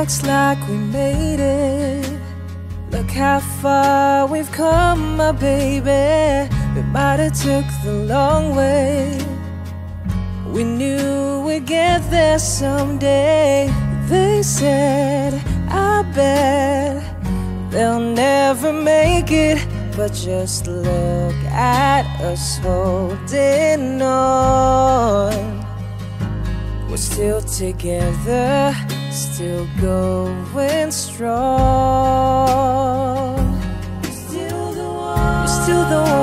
looks like we made it. Look how far we've come, my baby. We might have took the long way. We knew we'd get there someday. They said, I bet they'll never make it. But just look at us holding on. We're still together, still going strong. You're still the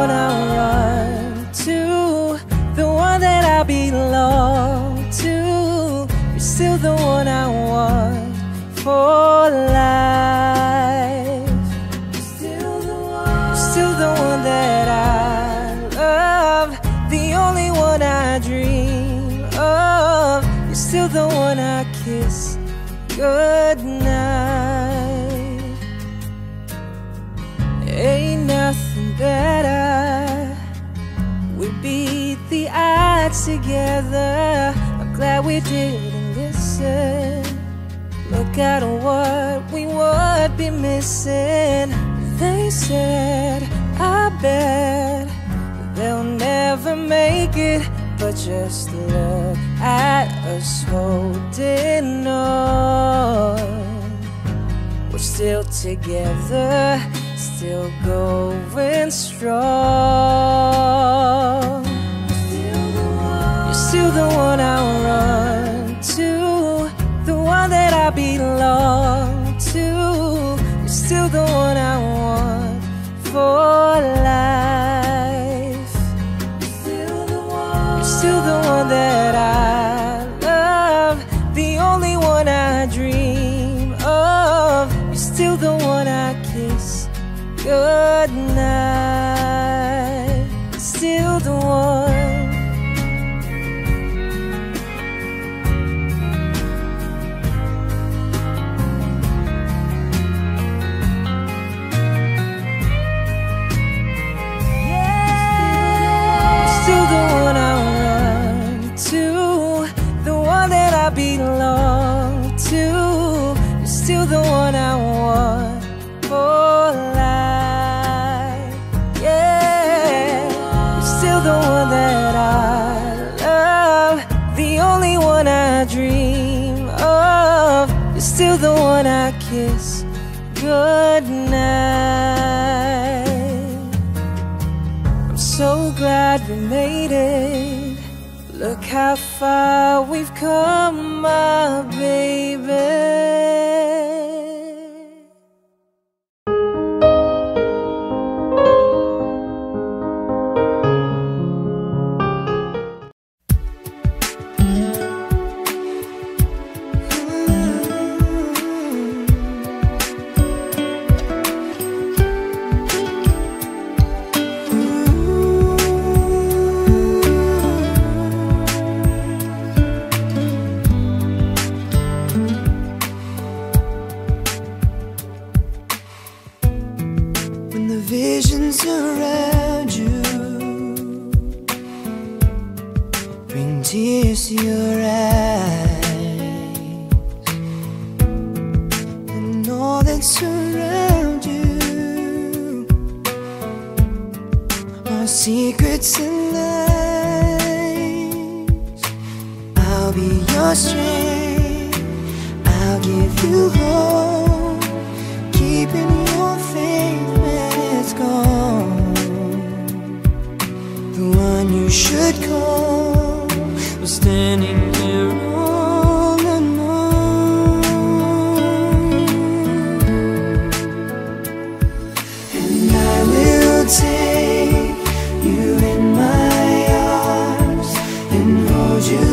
one I run to, the one that I belong to. You're still the one I want for life. You're still the one that I love, the only one I dream of. You're still the one I kiss goodnight. Ain't nothing better. We beat the odds together. I'm glad we didn't listen. Look at what we would be missing. They said, I bet they'll never make it. But just look at us holding on. We're still together, still going strong. You're still the one I run to, the one that I belong to. You're still the one I want for life. You're still the one that I love, the only one I dream of. You're still the one I kiss goodnight. Still the one. Still the one I run to, the one that I belong to. You're still the one I want for life. Yeah, you're still the one that I love, the only one I dream of. You're still the one I kiss goodnight. So glad we made it. Look how far we've come, my baby. Visions around you bring tears to your eyes, and all that surround you are secrets and lies. I'll be your strength, I'll give you hope, keeping your faith gone. The one you should call was standing there all alone. And I will take you in my arms and hold you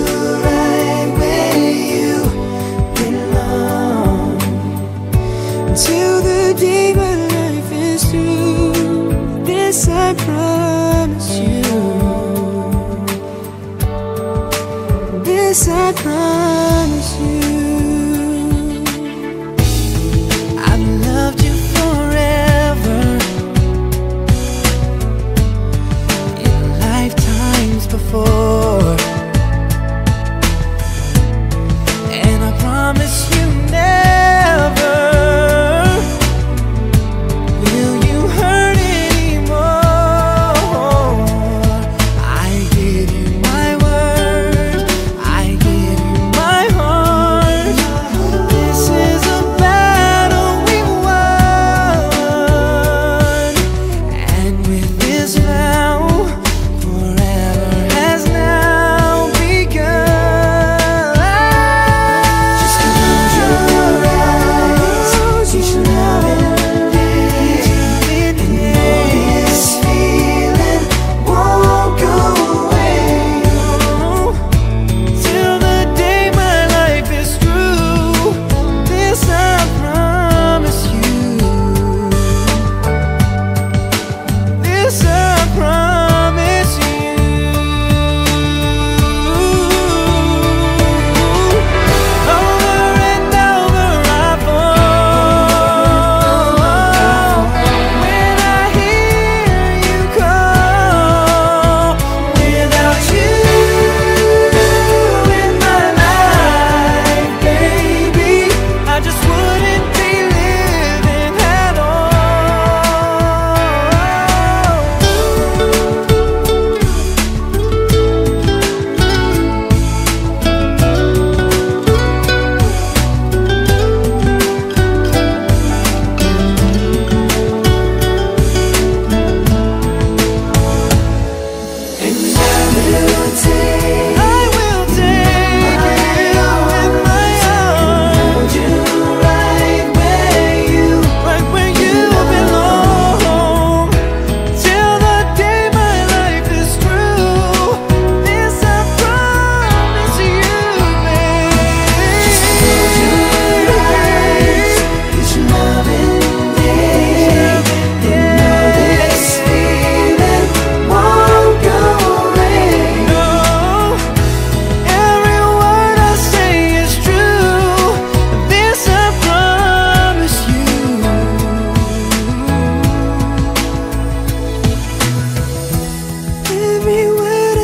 right where you belong until the day my life is through. This I promise you. This I promise.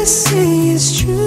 say is true.